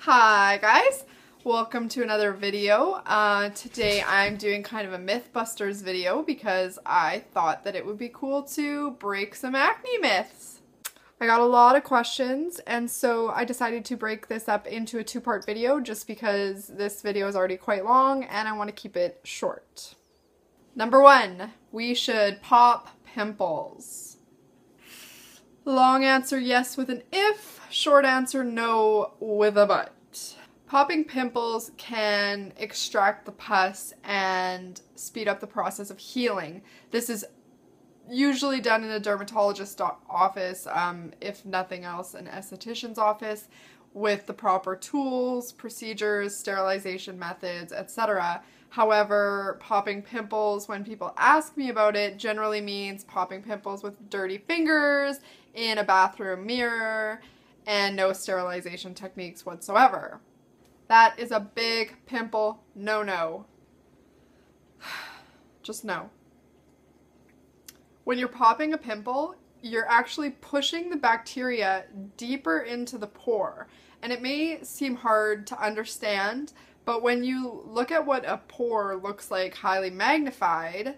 Hi guys, welcome to another video. Today I'm doing kind of a Mythbusters video because I thought that it would be cool to break some acne myths. I got a lot of questions and so I decided to break this up into a two-part video just because this video is already quite long and I want to keep it short. Number one, we should pop pimples. Long answer yes with an if, short answer no with a but. Popping pimples can extract the pus and speed up the process of healing. This is usually done in a dermatologist's office, if nothing else an esthetician's office, with the proper tools, procedures, sterilization methods, etc. However, popping pimples, when people ask me about it, generally means popping pimples with dirty fingers in a bathroom mirror and no sterilization techniques whatsoever. That is a big pimple no-no. Just no. When you're popping a pimple, you're actually pushing the bacteria deeper into the pore. And it may seem hard to understand, but when you look at what a pore looks like highly magnified,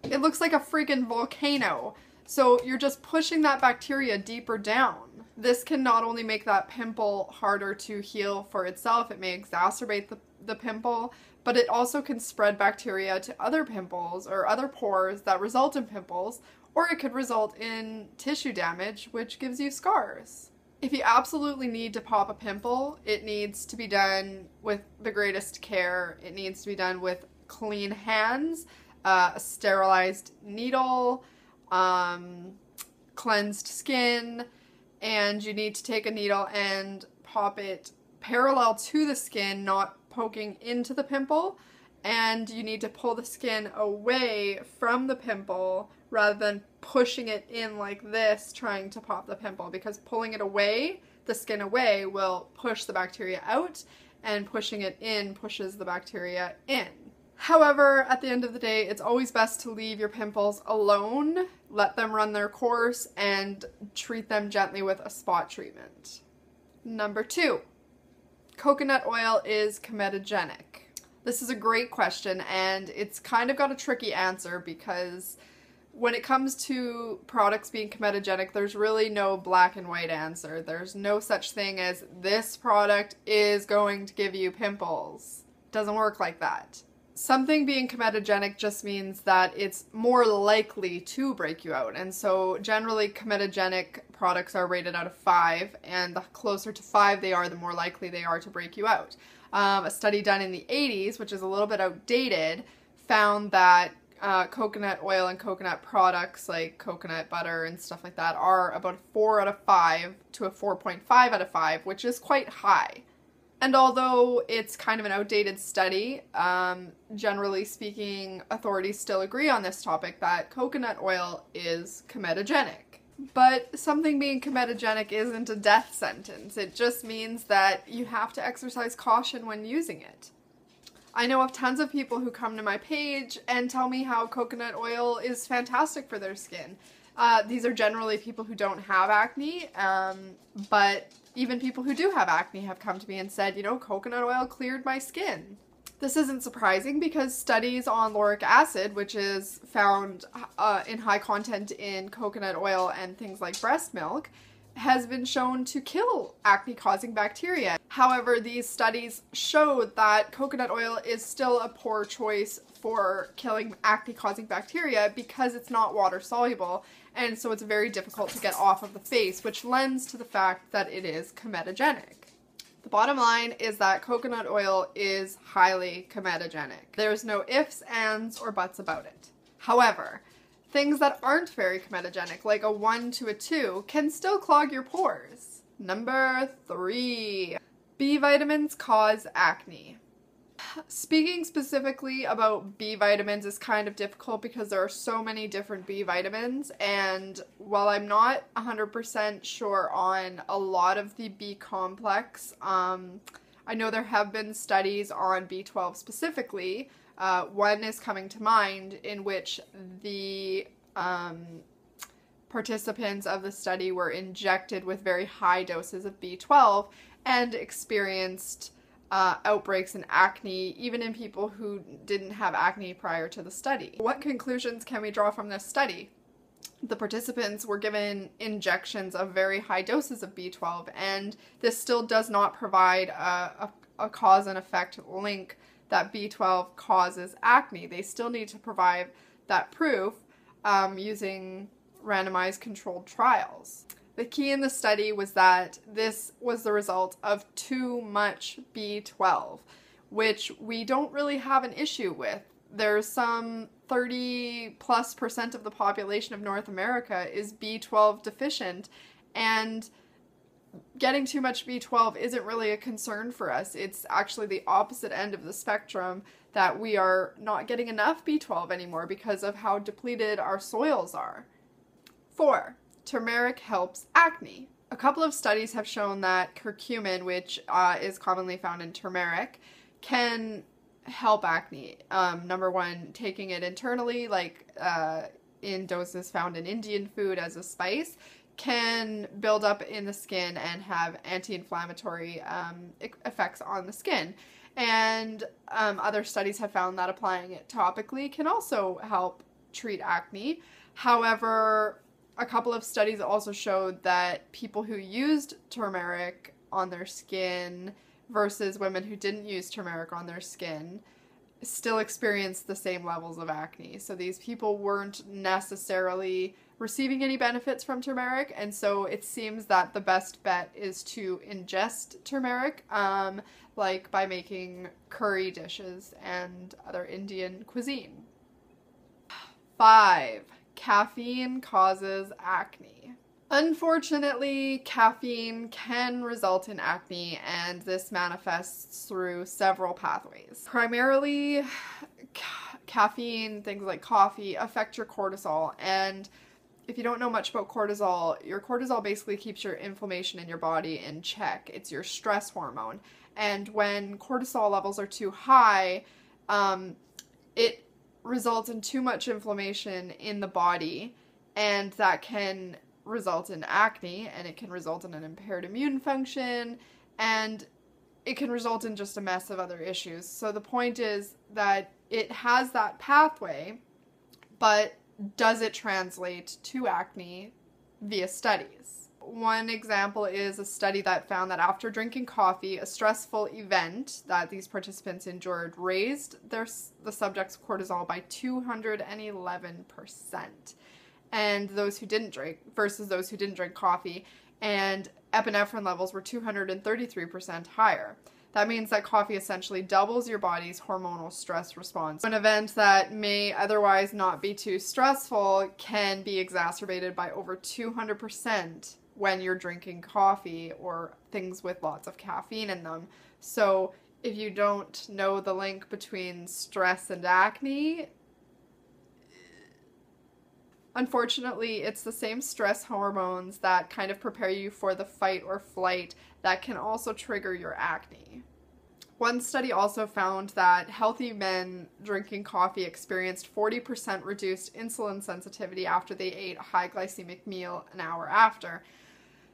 it looks like a freaking volcano. So you're just pushing that bacteria deeper down. This can not only make that pimple harder to heal for itself, it may exacerbate the pimple, but it also can spread bacteria to other pimples or other pores that result in pimples, or it could result in tissue damage, which gives you scars. If you absolutely need to pop a pimple, it needs to be done with the greatest care. It needs to be done with clean hands, a sterilized needle, cleansed skin, and you need to take a needle and pop it parallel to the skin, not poking into the pimple, and you need to pull the skin away from the pimple rather than pushing it in like this trying to pop the pimple, because pulling it away, the skin away, will push the bacteria out, and pushing it in pushes the bacteria in. However, at the end of the day, it's always best to leave your pimples alone, let them run their course, and treat them gently with a spot treatment. Number two, coconut oil is comedogenic. This is a great question, and it's kind of got a tricky answer because when it comes to products being comedogenic, there's really no black and white answer. There's no such thing as this product is going to give you pimples. It doesn't work like that. Something being comedogenic just means that it's more likely to break you out, and so generally comedogenic products are rated out of 5, and the closer to 5 they are, the more likely they are to break you out. A study done in the 80s, which is a little bit outdated, found that coconut oil and coconut products like coconut butter and stuff like that are about a 4 out of 5 to a 4.5 out of 5, which is quite high. And although it's kind of an outdated study, generally speaking, authorities still agree on this topic that coconut oil is comedogenic. But something being comedogenic isn't a death sentence. It just means that you have to exercise caution when using it. I know of tons of people who come to my page and tell me how coconut oil is fantastic for their skin. These are generally people who don't have acne, but even people who do have acne have come to me and said, you know, coconut oil cleared my skin. This isn't surprising because studies on lauric acid, which is found in high content in coconut oil and things like breast milk, has been shown to kill acne-causing bacteria. However, these studies showed that coconut oil is still a poor choice for killing acne-causing bacteria because it's not water-soluble, and so it's very difficult to get off of the face, which lends to the fact that it is comedogenic. The bottom line is that coconut oil is highly comedogenic. There's no ifs, ands, or buts about it. However, things that aren't very comedogenic, like a 1 to a 2, can still clog your pores. Number 3, B vitamins cause acne. Speaking specifically about B vitamins is kind of difficult because there are so many different B vitamins, and while I'm not 100% sure on a lot of the B complex, I know there have been studies on B12 specifically. One is coming to mind in which the participants of the study were injected with very high doses of B12 and experienced outbreaks in acne, even in people who didn't have acne prior to the study. What conclusions can we draw from this study? The participants were given injections of very high doses of B12, and this still does not provide a cause and effect link that B12 causes acne. They still need to provide that proof using randomized controlled trials. The key in the study was that this was the result of too much B12, which we don't really have an issue with. There's some 30+% of the population of North America is B12 deficient, and getting too much B12 isn't really a concern for us. It's actually the opposite end of the spectrum, that we are not getting enough B12 anymore because of how depleted our soils are. 4. Turmeric helps acne. A couple of studies have shown that curcumin, which is commonly found in turmeric, can help acne. Number one, taking it internally, like in doses found in Indian food as a spice, can build up in the skin and have anti-inflammatory effects on the skin. And other studies have found that applying it topically can also help treat acne. However, a couple of studies also showed that people who used turmeric on their skin versus women who didn't use turmeric on their skin still experienced the same levels of acne. So these people weren't necessarily receiving any benefits from turmeric, and so it seems that the best bet is to ingest turmeric, like by making curry dishes and other Indian cuisine. 5. Caffeine causes acne. Unfortunately, caffeine can result in acne, and this manifests through several pathways. Primarily, caffeine, things like coffee, affect your cortisol, and if you don't know much about cortisol, your cortisol basically keeps your inflammation in your body in check. It's your stress hormone, and when cortisol levels are too high, it results in too much inflammation in the body, and that can result in acne, and it can result in an impaired immune function, and it can result in just a mess of other issues. So the point is that it has that pathway, but does it translate to acne via studies? One example is a study that found that after drinking coffee, a stressful event that these participants endured raised the subject's cortisol by 211%. And those who didn't drink versus those who didn't drink coffee, and epinephrine levels were 233% higher. That means that coffee essentially doubles your body's hormonal stress response. An event that may otherwise not be too stressful can be exacerbated by over 200% when you're drinking coffee or things with lots of caffeine in them. So if you don't know the link between stress and acne, unfortunately, it's the same stress hormones that kind of prepare you for the fight or flight that can also trigger your acne. One study also found that healthy men drinking coffee experienced 40% reduced insulin sensitivity after they ate a high glycemic meal an hour after.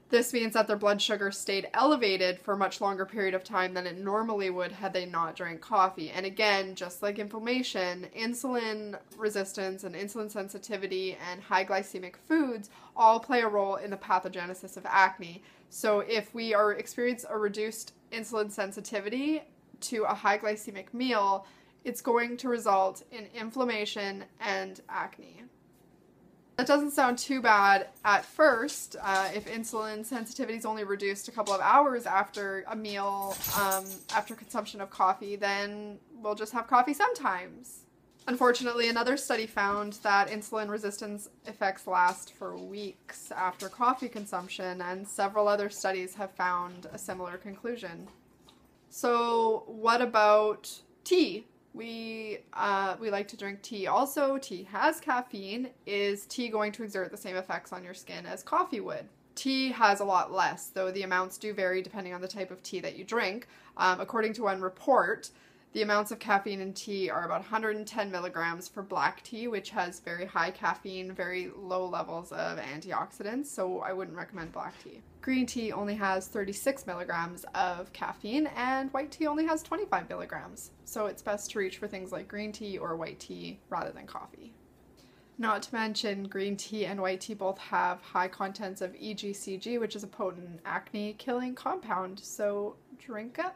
This means that their blood sugar stayed elevated for a much longer period of time than it normally would had they not drank coffee. And again, just like inflammation, insulin resistance and insulin sensitivity and high glycemic foods all play a role in the pathogenesis of acne. So if we experience a reduced insulin sensitivity to a high glycemic meal, it's going to result in inflammation and acne. That doesn't sound too bad at first. If insulin sensitivity is only reduced a couple of hours after a meal, after consumption of coffee, then we'll just have coffee sometimes. Unfortunately, another study found that insulin resistance effects last for weeks after coffee consumption, and several other studies have found a similar conclusion. So what about tea? We like to drink tea. Also, tea has caffeine. Is tea going to exert the same effects on your skin as coffee would? Tea has a lot less, though the amounts do vary depending on the type of tea that you drink. According to one report, The amounts of caffeine in tea are about 110 milligrams for black tea, which has very high caffeine, very low levels of antioxidants, so I wouldn't recommend black tea. Green tea only has 36 milligrams of caffeine, and white tea only has 25 milligrams, so it's best to reach for things like green tea or white tea rather than coffee. Not to mention, green tea and white tea both have high contents of EGCG, which is a potent acne-killing compound, so drink up.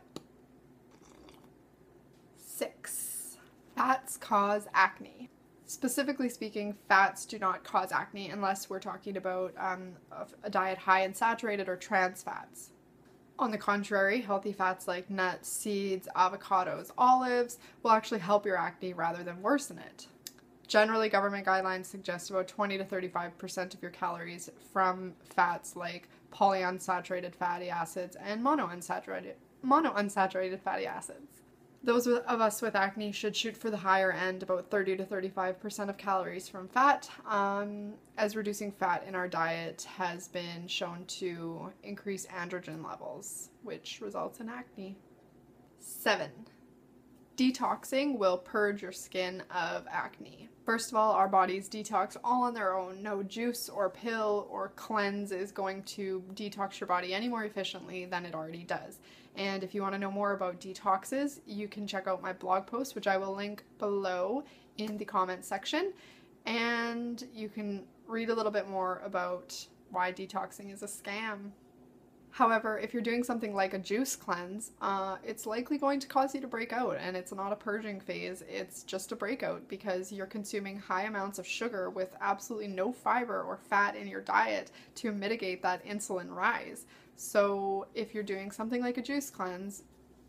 6. Fats cause acne. Specifically speaking, fats do not cause acne unless we're talking about a diet high in saturated or trans fats. On the contrary, healthy fats like nuts, seeds, avocados, olives will actually help your acne rather than worsen it. Generally, government guidelines suggest about 20 to 35% of your calories from fats like polyunsaturated fatty acids and monounsaturated fatty acids. Those of us with acne should shoot for the higher end, about 30 to 35% of calories from fat, as reducing fat in our diet has been shown to increase androgen levels, which results in acne. 7. Detoxing will purge your skin of acne. First of all, our bodies detox all on their own. No juice or pill or cleanse is going to detox your body any more efficiently than it already does. And if you want to know more about detoxes, you can check out my blog post, which I will link below in the comments section. And you can read a little bit more about why detoxing is a scam. However, if you're doing something like a juice cleanse, it's likely going to cause you to break out, and it's not a purging phase, it's just a breakout because you're consuming high amounts of sugar with absolutely no fiber or fat in your diet to mitigate that insulin rise. So if you're doing something like a juice cleanse,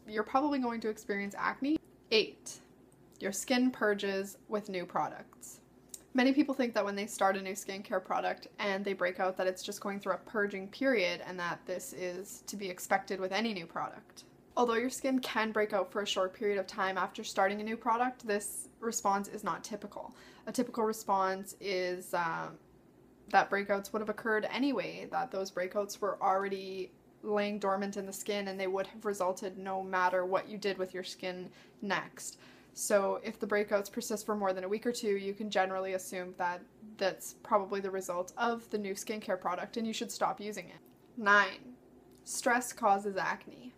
you're probably going to experience acne. 8. Your skin purges with new products. Many people think that when they start a new skincare product and they break out that it's just going through a purging period and that this is to be expected with any new product. Although your skin can break out for a short period of time after starting a new product, this response is not typical. A typical response is that breakouts would have occurred anyway, that those breakouts were already laying dormant in the skin and they would have resulted no matter what you did with your skin next. So if the breakouts persist for more than a week or two, you can generally assume that that's probably the result of the new skincare product and you should stop using it. 9. Stress causes acne.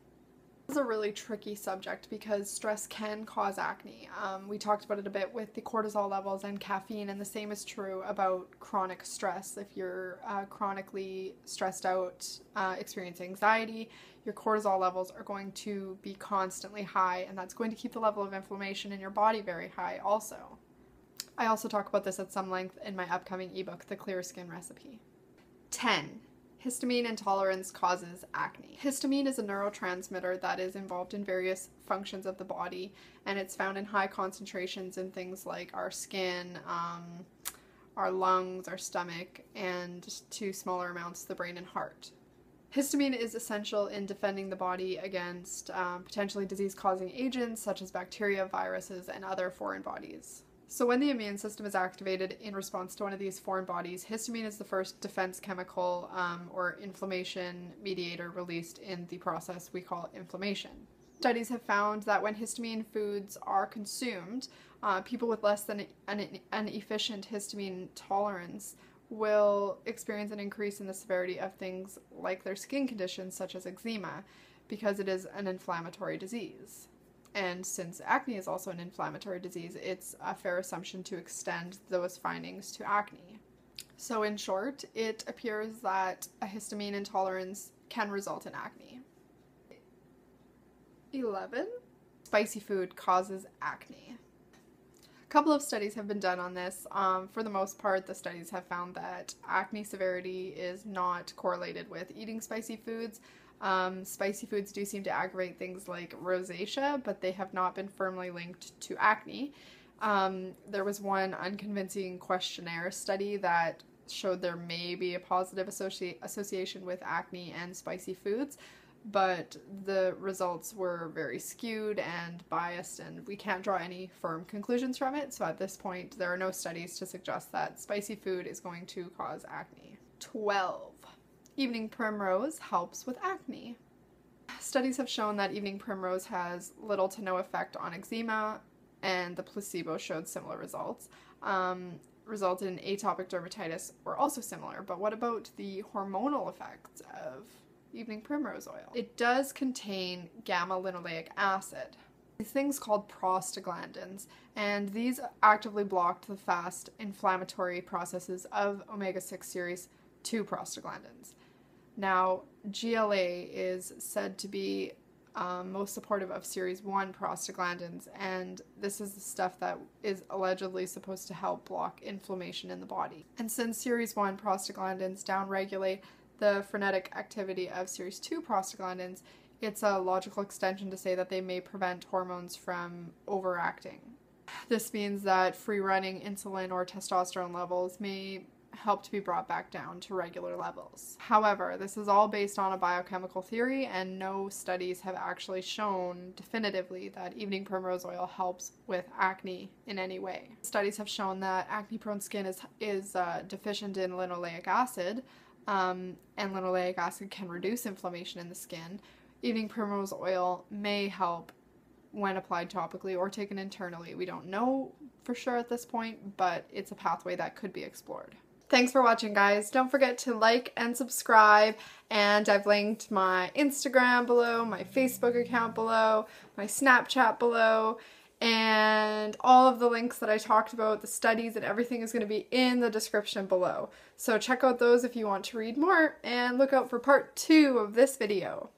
This is a really tricky subject because stress can cause acne. We talked about it a bit with the cortisol levels and caffeine, and the same is true about chronic stress. If you're chronically stressed out, experiencing anxiety, your cortisol levels are going to be constantly high, and that's going to keep the level of inflammation in your body very high also. I also talk about this at some length in my upcoming ebook, The Clear Skin Recipe. 10. Histamine intolerance causes acne. Histamine is a neurotransmitter that is involved in various functions of the body, and it's found in high concentrations in things like our skin, our lungs, our stomach, and to smaller amounts the brain and heart. Histamine is essential in defending the body against potentially disease-causing agents such as bacteria, viruses, and other foreign bodies. So when the immune system is activated in response to one of these foreign bodies, histamine is the first defense chemical or inflammation mediator released in the process we call inflammation. Studies have found that when histamine foods are consumed, people with less than an efficient histamine tolerance will experience an increase in the severity of things like their skin conditions such as eczema, because it is an inflammatory disease. And since acne is also an inflammatory disease, it's a fair assumption to extend those findings to acne. So in short, it appears that a histamine intolerance can result in acne. 11. Spicy food causes acne. A couple of studies have been done on this. For the most part, the studies have found that acne severity is not correlated with eating spicy foods. Spicy foods do seem to aggravate things like rosacea, but they have not been firmly linked to acne. There was one unconvincing questionnaire study that showed there may be a positive association with acne and spicy foods, but the results were very skewed and biased, and we can't draw any firm conclusions from it. So at this point, there are no studies to suggest that spicy food is going to cause acne. 12. Evening primrose helps with acne. Studies have shown that evening primrose has little to no effect on eczema, and the placebo showed similar results. Resulted in atopic dermatitis were also similar, but what about the hormonal effects of evening primrose oil? It does contain gamma-linoleic acid, these things called prostaglandins, and these actively block the fast inflammatory processes of omega-6 series 2 prostaglandins. Now, GLA is said to be most supportive of series 1 prostaglandins, and this is the stuff that is allegedly supposed to help block inflammation in the body. And since series 1 prostaglandins downregulate the frenetic activity of series 2 prostaglandins, it's a logical extension to say that they may prevent hormones from overacting. This means that free-running insulin or testosterone levels may help to be brought back down to regular levels. However, this is all based on a biochemical theory, and no studies have actually shown definitively that evening primrose oil helps with acne in any way. Studies have shown that acne-prone skin is deficient in linoleic acid, and linoleic acid can reduce inflammation in the skin. Evening primrose oil may help when applied topically or taken internally. We don't know for sure at this point, but it's a pathway that could be explored. Thanks for watching, guys. Don't forget to like and subscribe, and I've linked my Instagram below, my Facebook account below, my Snapchat below, and all of the links that I talked about, the studies and everything is going to be in the description below. So check out those if you want to read more, and look out for part 2 of this video.